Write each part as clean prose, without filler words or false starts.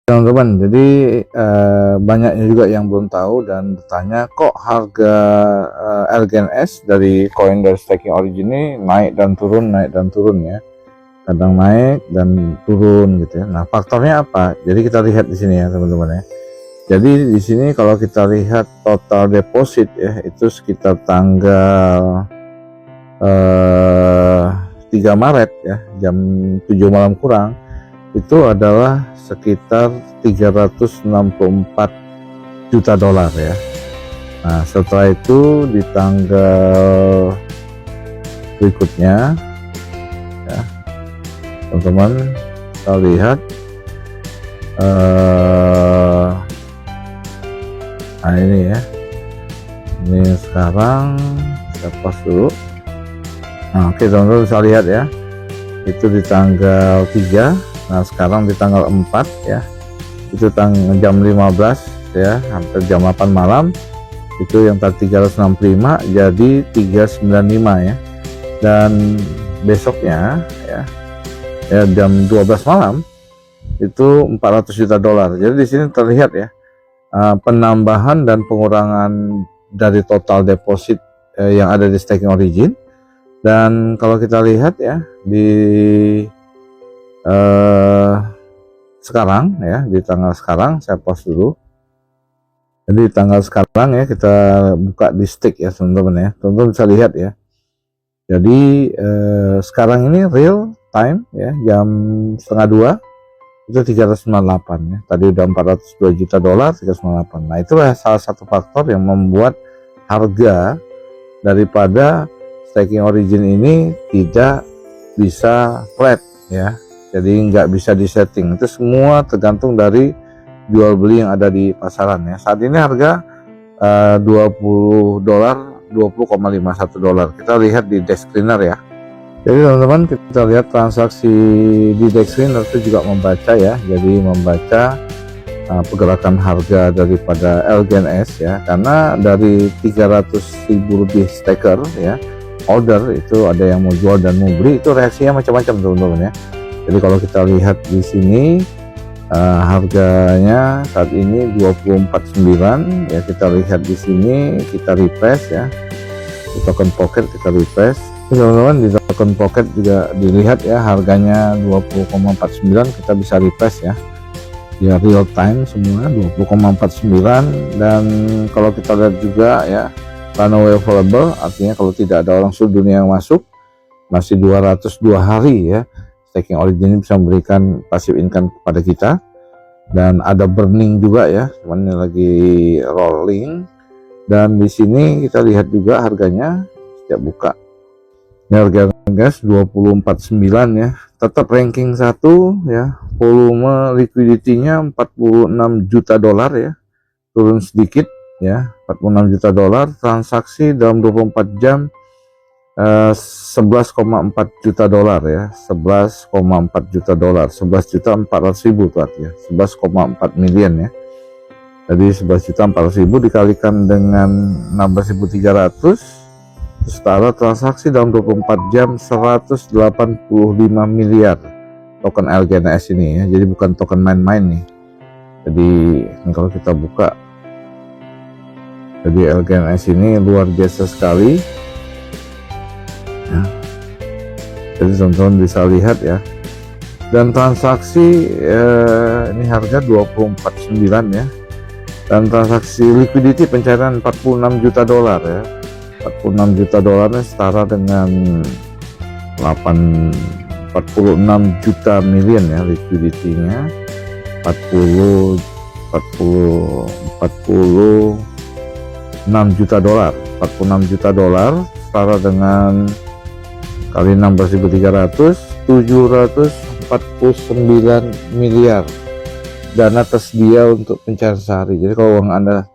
Teman-teman, jadi banyaknya juga yang belum tahu dan bertanya kok harga LGNS dari koin dari staking origin ini naik dan turun ya, kadang naik dan turun gitu ya. Nah, faktornya apa? Jadi kita lihat di sini ya teman-teman ya. Jadi di sini kalau kita lihat total deposit ya, itu sekitar tanggal 3 Maret ya, jam 7 malam kurang, itu adalah sekitar 364 juta dolar ya. Nah, setelah itu di tanggal berikutnya ya, teman-teman kita lihat nah ini ya, ini sekarang kita pas dulu. Nah, oke teman-teman bisa lihat ya, itu di tanggal 3. Nah, sekarang di tanggal 4 ya, itu jam 15 ya, hampir jam 8 malam, itu yang tadi 365 jadi 395 ya. Dan besoknya ya jam 12 malam itu 400 juta dolar. Jadi di sini terlihat ya, penambahan dan pengurangan dari total deposit yang ada di staking origin. Dan kalau kita lihat ya di sekarang ya, di tanggal sekarang saya post dulu. Jadi di tanggal sekarang ya, kita buka di stake ya teman-teman ya, teman-teman bisa lihat ya. Jadi sekarang ini real time ya, jam setengah 2 itu 398 ya. Tadi udah 402 juta dolar, 398. Nah, itulah salah satu faktor yang membuat harga daripada staking origin ini tidak bisa flat ya. Jadi nggak bisa disetting, itu semua tergantung dari jual beli yang ada di pasaran ya. Saat ini harga 20 dolar, 20,51 dolar. Kita lihat di desk screener ya. Jadi teman-teman, kita lihat transaksi di desk screener itu juga membaca ya. Jadi membaca pergerakan harga daripada LGNS ya. Karena dari 300.000 lebih staker ya, order itu ada yang mau jual dan mau beli, itu reaksinya macam-macam teman-teman ya. Jadi kalau kita lihat di sini harganya saat ini 249 ya. Kita lihat di sini, kita refresh ya, di token pocket kita refresh teman-teman. Di token pocket juga dilihat ya, harganya 20,49, kita bisa refresh ya, ya real time semua 20,49. Dan kalau kita lihat juga ya, runaway available, artinya kalau tidak ada orang seluruh dunia yang masuk, masih 202 hari ya, staking origin ini bisa memberikan passive income kepada kita. Dan ada burning juga ya, cuman ini lagi rolling. Dan di sini kita lihat juga harganya setiap buka, ini harga gas 249 ya, tetap ranking 1 ya. Volume liquidity-nya 46 juta dolar ya, turun sedikit ya, 46 juta dolar. Transaksi dalam 24 jam 11,4 juta dolar ya, 11,4 juta dolar, 11.400.000 tuh artinya 11,4 million ya. Jadi 11.400.000 dikalikan dengan 16.300, setara transaksi dalam 24 jam 185 miliar token LGNS ini ya. Jadi bukan token main-main nih. Jadi kalau kita buka, jadi LGNS ini luar biasa sekali ya. Jadi teman-teman bisa lihat ya. Dan transaksi ini harga 249 ya. Dan transaksi liquidity pencairan 46 juta dolar ya. 46 juta dolarnya setara dengan 46 juta million ya liquidity-nya. 46 juta dolar, 46 juta dolar setara dengan kali 16.300, 749 miliar dana tersedia untuk pencairan sehari. Jadi kalau uang Anda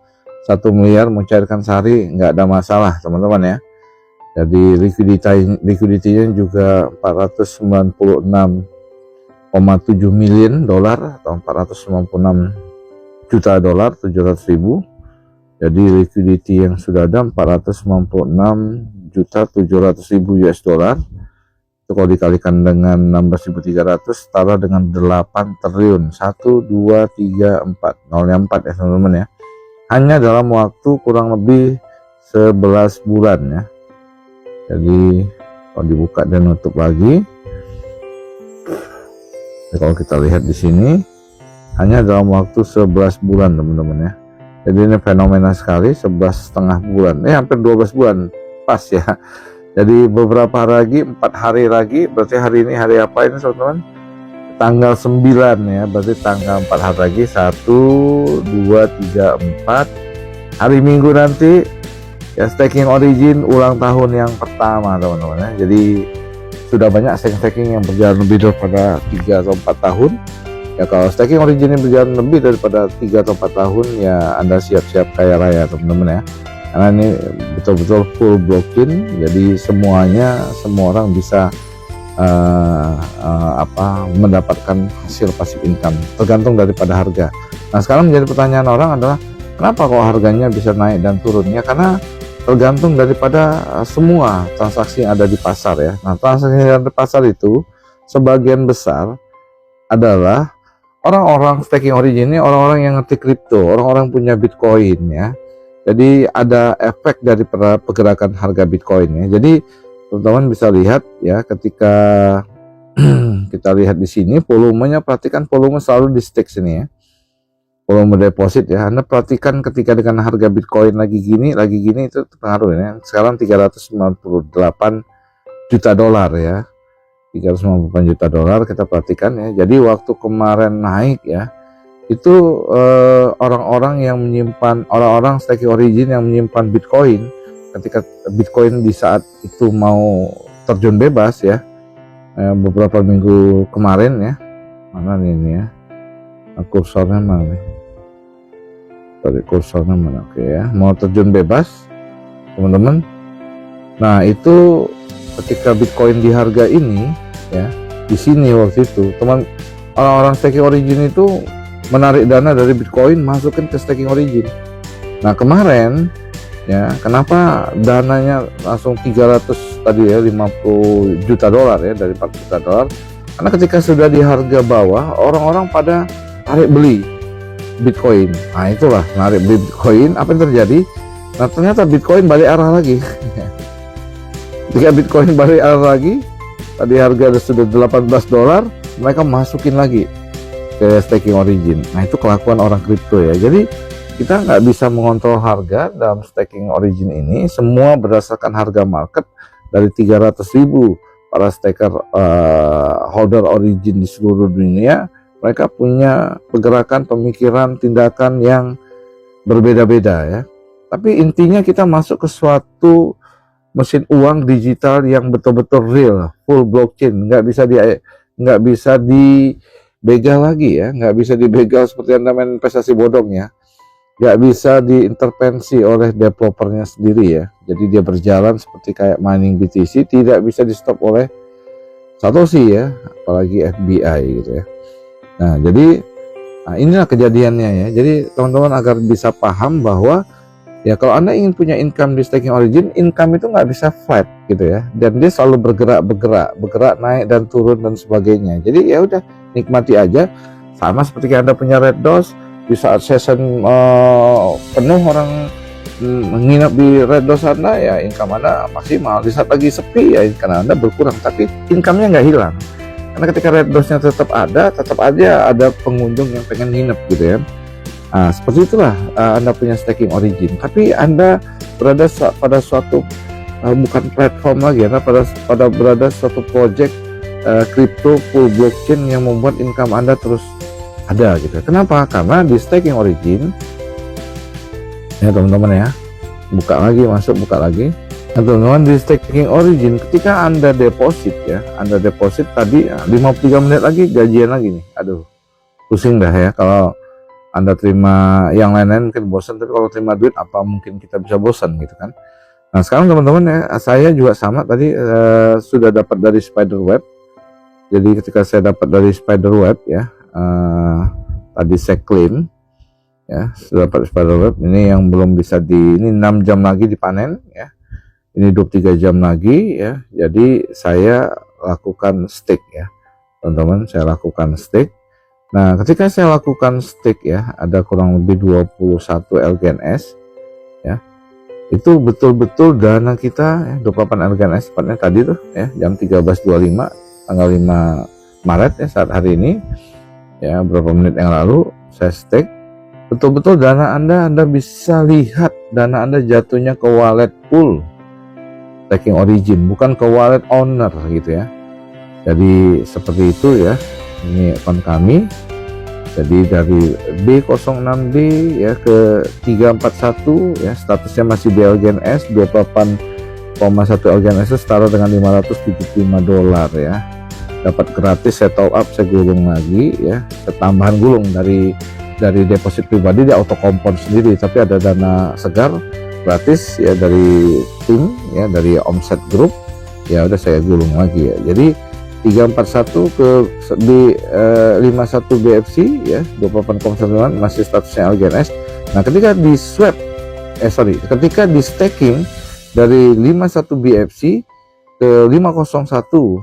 1 miliar mau cairkan sehari nggak ada masalah teman-teman ya. Jadi liquidity-nya juga 496,7 million dolar atau 496 juta dolar, 700.000. Jadi liquidity yang sudah ada 496.700.000 US dollar. Itu kalau dikalikan dengan 16.300 setara dengan 8 triliun. 1, 2, 3, 4. Nolnya 4 ya teman-teman ya. Hanya dalam waktu kurang lebih 11 bulan ya. Jadi kalau dibuka dan nutup lagi, ya, kalau kita lihat di sini hanya dalam waktu 11 bulan teman-teman ya. Jadi ini fenomena sekali, 11,5 bulan, hampir 12 bulan pas ya. Jadi beberapa hari lagi, 4 hari lagi, berarti hari ini hari apa ini teman-teman? Tanggal 9 ya, berarti tanggal 4 hari lagi, 1, 2, 3, 4 hari Minggu nanti ya, Staking Origin ulang tahun yang pertama teman-teman ya. Jadi sudah banyak staking yang berjalan lebih daripada 3 atau 4 tahun ya. Kalau Staking Origin yang berjalan lebih daripada 3 atau 4 tahun ya, Anda siap-siap kaya raya teman-teman ya, karena ini betul-betul full blockchain. Jadi semua orang bisa mendapatkan hasil passive income tergantung daripada harga. Nah sekarang menjadi pertanyaan orang adalah kenapa kok harganya bisa naik dan turun ya, karena tergantung daripada semua transaksi yang ada di pasar ya. Nah transaksi yang ada di pasar itu sebagian besar adalah orang-orang staking origin ini, orang-orang yang ngerti kripto, orang-orang punya Bitcoin ya. Jadi ada efek dari pergerakan harga Bitcoin ya. Jadi teman-teman bisa lihat ya, ketika kita lihat di sini volumenya, perhatikan volume selalu di stake sini ya. Volume deposit ya, Anda perhatikan ketika dengan harga Bitcoin lagi gini itu pengaruh ya. Sekarang 398 juta dolar ya. 398 juta dolar kita perhatikan ya. Jadi waktu kemarin naik ya, itu orang-orang yang menyimpan, orang-orang staking origin yang menyimpan Bitcoin, ketika Bitcoin di saat itu mau terjun bebas ya, beberapa minggu kemarin ya, mana nih ini ya, kursornya mana nih, dari kursornya mana, oke ya, mau terjun bebas teman-teman. Nah itu ketika Bitcoin di harga ini ya, di sini waktu itu teman, orang-orang staking origin itu menarik dana dari Bitcoin masukin ke staking origin. Nah kemarin ya, kenapa dananya langsung 300 tadi ya, 50 juta dolar ya, dari 4 juta dolar, karena ketika sudah di harga bawah orang-orang pada tarik beli Bitcoin. Nah itulah narik beli Bitcoin. Apa yang terjadi? Nah ternyata Bitcoin balik arah lagi. Ketika Bitcoin balik arah lagi, tadi harga sudah 18 dolar, mereka masukin lagi ke staking origin. Nah itu kelakuan orang kripto ya. Jadi kita nggak bisa mengontrol harga dalam staking origin ini, semua berdasarkan harga market dari 300.000 para staker holder origin di seluruh dunia. Mereka punya pergerakan, pemikiran, tindakan yang berbeda-beda ya. Tapi intinya kita masuk ke suatu mesin uang digital yang betul-betul real, full blockchain, nggak bisa dibegal lagi ya, nggak bisa dibegal seperti Anda main investasi bodong ya, nggak bisa diintervensi oleh developernya sendiri ya. Jadi dia berjalan seperti kayak mining BTC, tidak bisa di stop oleh Satoshi ya, apalagi FBI gitu ya. Nah jadi inilah kejadiannya ya. Jadi teman-teman agar bisa paham bahwa ya kalau Anda ingin punya income di staking origin, income itu nggak bisa flat gitu ya, dan dia selalu bergerak naik dan turun dan sebagainya. Jadi ya udah nikmati aja, sama seperti Anda punya red doors, di saat session penuh orang menginap di red doors Anda ya, income Anda maksimal. Di saat lagi sepi ya income Anda berkurang, tapi income-nya nggak hilang, karena ketika red doors-nya tetap aja ada pengunjung yang pengen nginep gitu ya. Nah, seperti itulah Anda punya staking origin, tapi Anda berada pada suatu bukan platform lagi, Anda berada suatu project crypto full blockchain yang membuat income Anda terus ada gitu. Kenapa? Karena di staking origin ya teman-teman ya, buka lagi. Nah teman-teman, di staking origin ketika Anda deposit ya, Anda deposit tadi 53 menit lagi gajian lagi nih. Aduh, pusing dah ya. Kalau Anda terima yang lain-lain mungkin bosan, tapi kalau terima duit apa mungkin kita bisa bosan gitu kan. Nah sekarang teman-teman ya, saya juga sama tadi sudah dapat dari Spiderweb. Jadi ketika saya dapat dari Spiderweb ya, tadi saya claim ya, sudah dapat Spiderweb. Ini yang belum bisa ini 6 jam lagi dipanen ya, ini 23 jam lagi ya. Jadi saya lakukan stake ya teman-teman, saya lakukan stake. Nah ketika saya lakukan stake ya, ada kurang lebih 21 LGNS ya, itu betul-betul dana kita ya, 28 LGNS tepatnya tadi tuh ya, jam 13.25 tanggal 5 Maret ya, saat hari ini ya, beberapa menit yang lalu saya stake. Betul-betul dana Anda bisa lihat dana Anda jatuhnya ke wallet pool staking origin, bukan ke wallet owner gitu ya. Jadi seperti itu ya, ini akun kami. Jadi dari B06D ya ke 341 ya, statusnya masih BLGNS, 28,1 LGNS setara dengan $575 ya. Dapat gratis, saya top up, saya gulung lagi ya, saya tambahan gulung dari deposit pribadi, di auto kompon sendiri, tapi ada dana segar gratis ya dari tim ya, dari Omset Group ya, udah saya gulung lagi ya. Jadi 341 ke di 51 BFC ya, 28,9 masih statusnya LGNS. Nah ketika di swap ketika di staking dari 51 BFC ke 501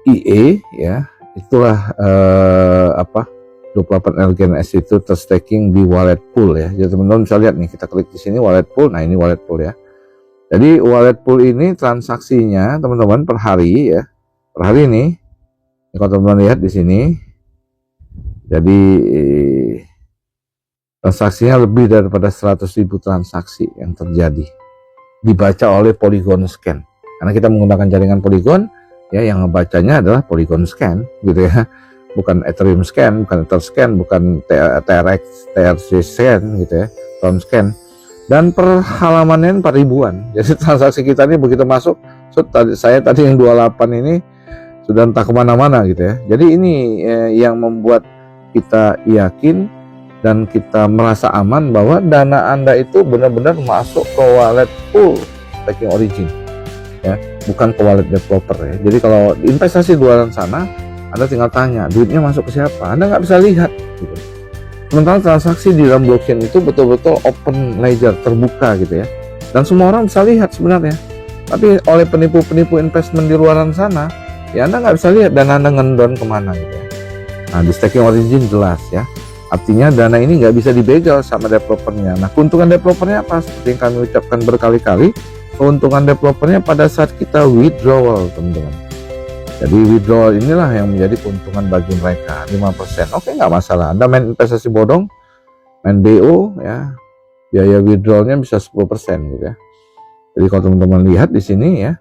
IE ya, itulah 28 LGNS itu terstaking di wallet pool ya. Jadi teman-teman bisa lihat nih, kita klik di sini wallet pool. Nah ini wallet pool ya. Jadi wallet pool ini transaksinya teman-teman per hari ya, per hari ini kalau teman-teman lihat di sini, jadi transaksinya lebih daripada 100.000 transaksi yang terjadi, dibaca oleh Polygon Scan, karena kita menggunakan jaringan Polygon ya, yang ngebacanya adalah Polygon Scan gitu ya, bukan Ethereum Scan, bukan Ether Scan, bukan TRC Scan gitu ya, Tron Scan. Dan per halamannya 4.000-an. Jadi transaksi kita ini begitu masuk, saya tadi yang 28 ini sudah entah kemana-mana gitu ya. Jadi ini yang membuat kita yakin dan kita merasa aman bahwa dana Anda itu benar-benar masuk ke wallet pool staking origin ya, bukan ke wallet developer ya. Jadi kalau investasi di luar sana, Anda tinggal tanya duitnya masuk ke siapa, Anda nggak bisa lihat gitu. Sementara transaksi di dalam blockchain itu betul-betul open ledger, terbuka gitu ya, dan semua orang bisa lihat sebenarnya. Tapi oleh penipu-penipu investment di luaran sana ya, Anda nggak bisa lihat dana Anda ngendon kemana gitu ya. Nah di staking origin jelas ya, artinya dana ini nggak bisa dibegal sama developernya. Nah keuntungan developernya apa? Seperti yang kami ucapkan berkali-kali, keuntungan developernya pada saat kita withdrawal teman-teman. Jadi withdrawal inilah yang menjadi keuntungan bagi mereka, 5%. Oke, nggak masalah. Anda main investasi bodong, main BO ya, biaya withdrawalnya bisa 10% gitu ya. Jadi kalau teman-teman lihat di sini ya,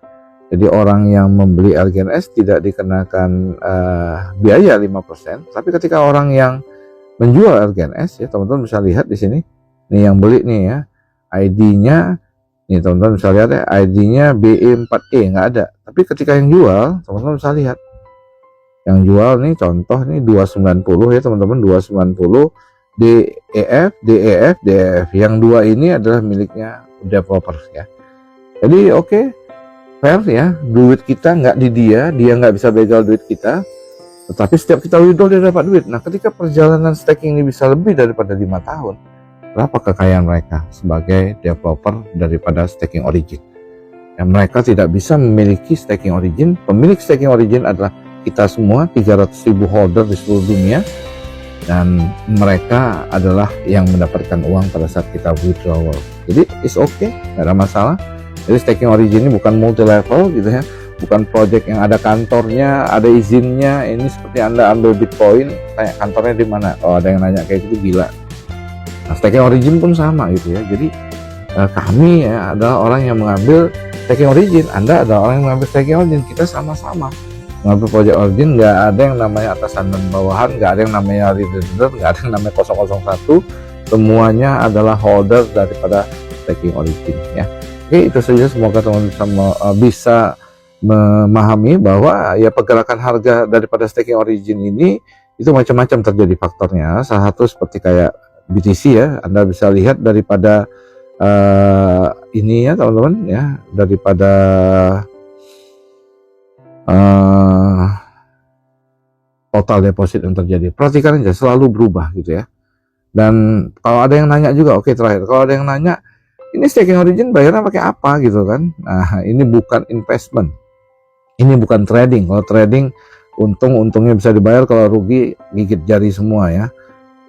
jadi orang yang membeli LGNS tidak dikenakan biaya 5%, tapi ketika orang yang menjual LGNS ya, teman-teman bisa lihat di sini, nih yang beli nih ya, ID-nya nih teman-teman bisa lihat ya, ID-nya BE4E nggak ada. Tapi ketika yang jual, teman-teman bisa lihat. Yang jual nih contoh nih 290 ya teman-teman, 290 DEF. Yang dua ini adalah miliknya developer ya. Jadi oke, fair ya, duit kita nggak di dia nggak bisa begal duit kita. Tetapi setiap kita withdraw dia dapat duit. Nah ketika perjalanan staking ini bisa lebih daripada 5 tahun, berapa kekayaan mereka sebagai developer daripada staking origin? Yang mereka tidak bisa memiliki staking origin. Pemilik staking origin adalah kita semua, 300.000 holder di seluruh dunia, dan mereka adalah yang mendapatkan uang pada saat kita withdrawal. Jadi it's okay, nggak ada masalah. Jadi staking origin ini bukan multi level gitu ya, bukan project yang ada kantornya, ada izinnya. Ini seperti Anda ambil Bitcoin, tanya kantornya di mana. Oh ada yang nanya kayak gitu, gila. Nah, staking origin pun sama gitu ya. Jadi kami ya adalah orang yang mengambil staking origin, Anda adalah orang yang mengambil staking origin. Kita sama-sama mengambil project origin. Nggak ada yang namanya atasan dan bawahan, nggak ada yang namanya leader, nggak ada yang namanya 001. Semuanya adalah holder daripada staking origin ya. Oke, itu saja. Semoga teman-teman bisa memahami bahwa ya pergerakan harga daripada staking origin ini itu macam-macam terjadi faktornya. Salah satu seperti kayak BTC ya, Anda bisa lihat daripada ini ya teman-teman ya, daripada total deposit yang terjadi, perhatikan aja selalu berubah gitu ya. Dan kalau ada yang nanya juga, oke terakhir, kalau ada yang nanya ini staking origin bayarnya pakai apa gitu kan, nah ini bukan investment Ini bukan trading. Kalau trading untungnya bisa dibayar, kalau rugi gigit jari semua ya.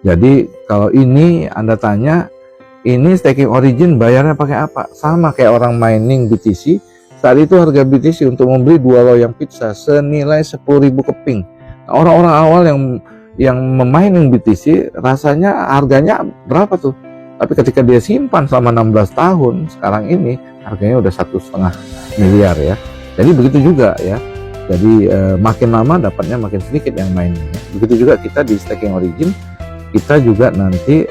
Jadi kalau ini Anda tanya, ini staking origin bayarnya pakai apa? Sama kayak orang mining BTC. Saat itu harga BTC untuk membeli 2 loyang pizza senilai 10.000 keping. Nah, orang-orang awal yang memining BTC rasanya harganya berapa tuh? Tapi ketika dia simpan selama 16 tahun, sekarang ini harganya udah 1,5 miliar ya. Jadi begitu juga ya. Jadi makin lama dapatnya makin sedikit yang mainnya. Begitu juga kita di staking origin, kita juga nanti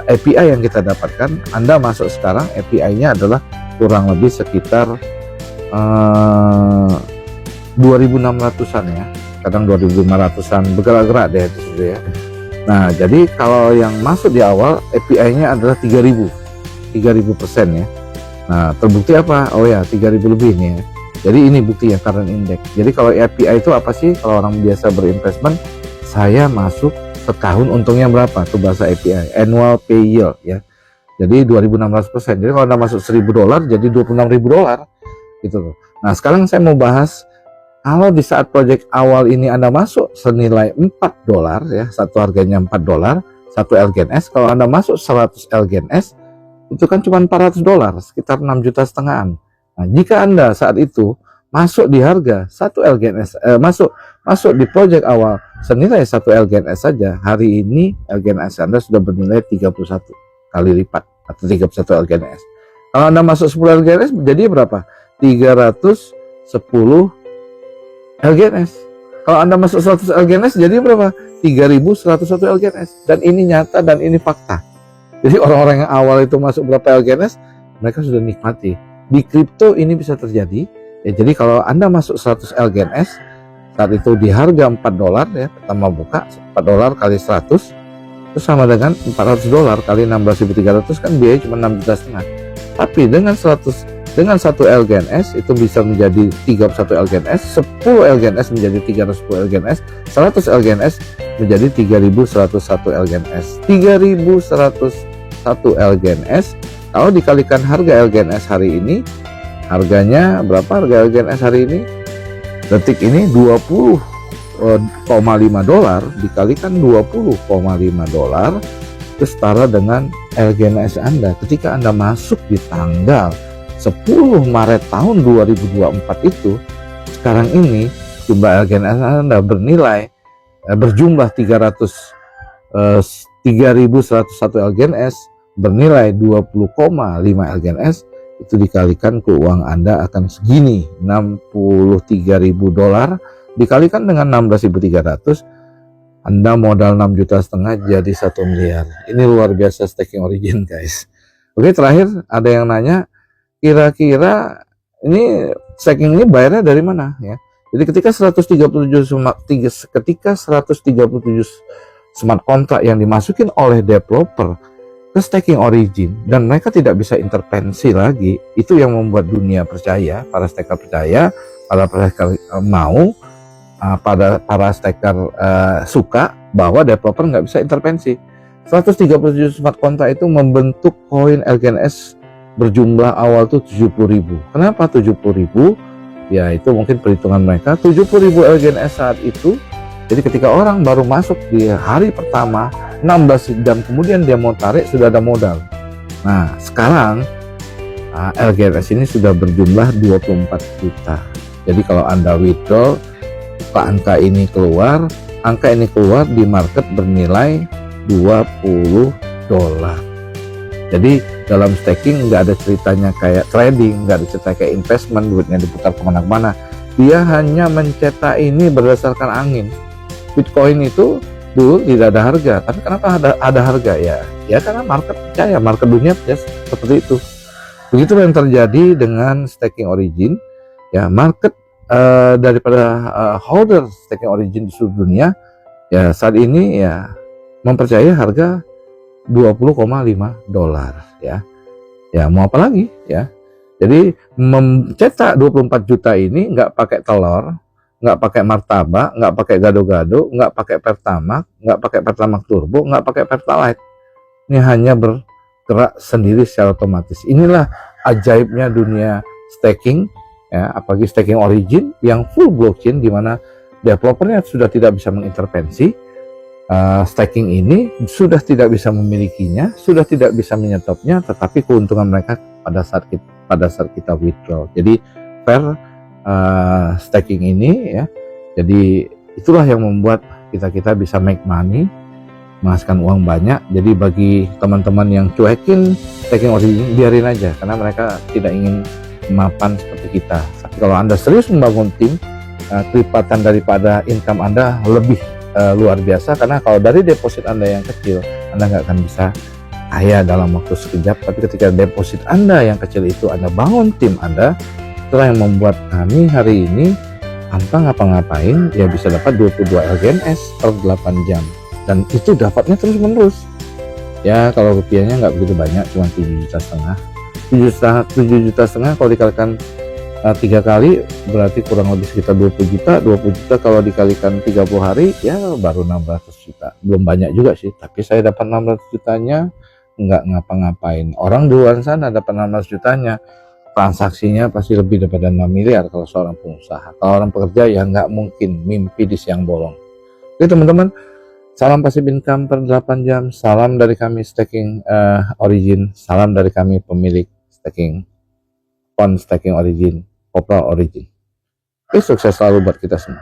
API yang kita dapatkan, Anda masuk sekarang, API-nya adalah kurang lebih sekitar 2.600-an ya, kadang 2.500-an, bergerak-gerak deh itu ya. Nah, jadi kalau yang masuk di awal API-nya adalah 3.000% ya. Nah, terbukti apa? Oh ya, 3.000 lebih nih ya. Jadi ini bukti ya, current index. Jadi kalau API itu apa sih? Kalau orang biasa berinvestment, saya masuk setahun untungnya berapa? Itu bahasa API, annual pay yield ya. Jadi 2.600%. Jadi kalau Anda masuk $1.000 jadi $26.000 gitu loh. Nah, sekarang saya mau bahas kalau di saat project awal ini Anda masuk senilai $4 ya, satu harganya $4, satu LGNS. Kalau Anda masuk 100 LGNS itu kan cuma $400, sekitar 6,5 jutaan. Nah, jika Anda saat itu masuk di harga 1 LGNS, masuk di project awal senilai 1 LGNS saja, hari ini LGNS Anda sudah bernilai 31 kali lipat atau 31 LGNS. Kalau Anda masuk 10 LGNS jadi berapa? 310 LGNS. Kalau Anda masuk 100 LGNS jadi berapa? 3.101 LGNS. Dan ini nyata dan ini fakta. Jadi orang-orang yang awal itu masuk berapa LGNS, mereka sudah nikmati. Di kripto ini bisa terjadi. Ya, jadi kalau Anda masuk 100 LGNS saat itu di harga $4 ya, pertama buka $4 kali 100 itu sama dengan $400 kali 16.300 kan biaya cuma 6,5 juta. Tapi dengan 1 LGNS itu bisa menjadi 31 LGNS, 10 LGNS menjadi 310 LGNS, 100 LGNS menjadi 3.101 LGNS. 3.101 LGNS kalau dikalikan harga LGNS hari ini, harganya berapa harga LGNS hari ini? Detik ini $20,5 dikalikan $20,5 itu setara dengan LGNS Anda ketika Anda masuk di tanggal 10 Maret tahun 2024 itu. Sekarang ini jumlah LGNS Anda berjumlah 3.101 LGNS bernilai 20,5 LGNS, itu dikalikan ke uang Anda akan segini, $63.000 dikalikan dengan 16.300, Anda modal 6,5 juta jadi 1 miliar. Ini luar biasa staking origin guys. Oke, terakhir ada yang nanya, kira-kira ini staking ini bayarnya dari mana ya? Jadi ketika 137 smart contract yang dimasukin oleh developer ke staking origin dan mereka tidak bisa intervensi lagi, itu yang membuat dunia percaya, para staker percaya, para staker mau, para staker suka bahwa developer nggak bisa intervensi. 137 smart contract itu membentuk koin LGNS berjumlah awal tuh 70.000. Kenapa 70.000? Ya itu mungkin perhitungan mereka. 70.000 LGNS saat itu. Jadi ketika orang baru masuk di hari pertama 16 jam kemudian dia mau tarik sudah ada modal. Nah sekarang LGNS ini sudah berjumlah 24 juta. Jadi kalau Anda withdraw, angka ini keluar di market bernilai $20. Jadi dalam staking nggak ada ceritanya kayak trading, nggak ada cerita kayak investment, duitnya diputar kemana-mana. Dia hanya mencetak ini berdasarkan angin. Bitcoin itu dulu tidak ada harga, tapi kenapa ada harga ya? Ya karena market percaya, market dunia percaya seperti itu. Begitu yang terjadi dengan staking origin. Ya market daripada holder staking origin di seluruh dunia ya saat ini ya mempercayai harga $20,5 ya. Ya mau apa lagi ya? Jadi mencetak 24 juta ini nggak pakai telur, nggak pakai martabak, nggak pakai gado-gado, nggak pakai Pertamax, nggak pakai Pertamax Turbo, nggak pakai Pertalite. Ini hanya bergerak sendiri secara otomatis. Inilah ajaibnya dunia staking ya, apalagi staking origin yang full blockchain di mana developernya sudah tidak bisa mengintervensi. Staking ini sudah tidak bisa memilikinya, sudah tidak bisa menyetopnya, tetapi keuntungan mereka pada saat kita withdraw. Jadi fair staking ini ya. Jadi itulah yang membuat kita bisa make money, menghasilkan uang banyak. Jadi bagi teman-teman yang cuekin staking origin, biarin aja karena mereka tidak ingin mapan seperti kita. Tapi kalau Anda serius membangun tim, kelipatan daripada income Anda lebih luar biasa, karena kalau dari deposit Anda yang kecil, Anda nggak akan bisa kaya dalam waktu sekejap. Tapi ketika deposit Anda yang kecil itu Anda bangun tim Anda, itulah yang membuat kami hari ini tanpa ngapa-ngapain ya bisa dapat 22 LGNS per 8 jam, dan itu dapatnya terus menerus ya. Kalau rupiahnya nggak begitu banyak, cuma 7,5 juta. 7 juta setengah kalau dikalikan 3 kali berarti kurang lebih sekitar 20 juta. 20 juta kalau dikalikan 30 hari ya baru 600 juta. Belum banyak juga sih, tapi saya dapat 600 jutanya nggak ngapa-ngapain. Orang di luar sana dapat 600 jutanya, transaksinya pasti lebih daripada 6 miliar kalau seorang pengusaha. Kalau orang pekerja ya nggak mungkin, mimpi di siang bolong. Oke teman-teman, salam passive income per 8 jam, salam dari kami staking origin, salam dari kami pemilik staking fund staking origin, Kopral Origin. Sukses selalu buat kita semua.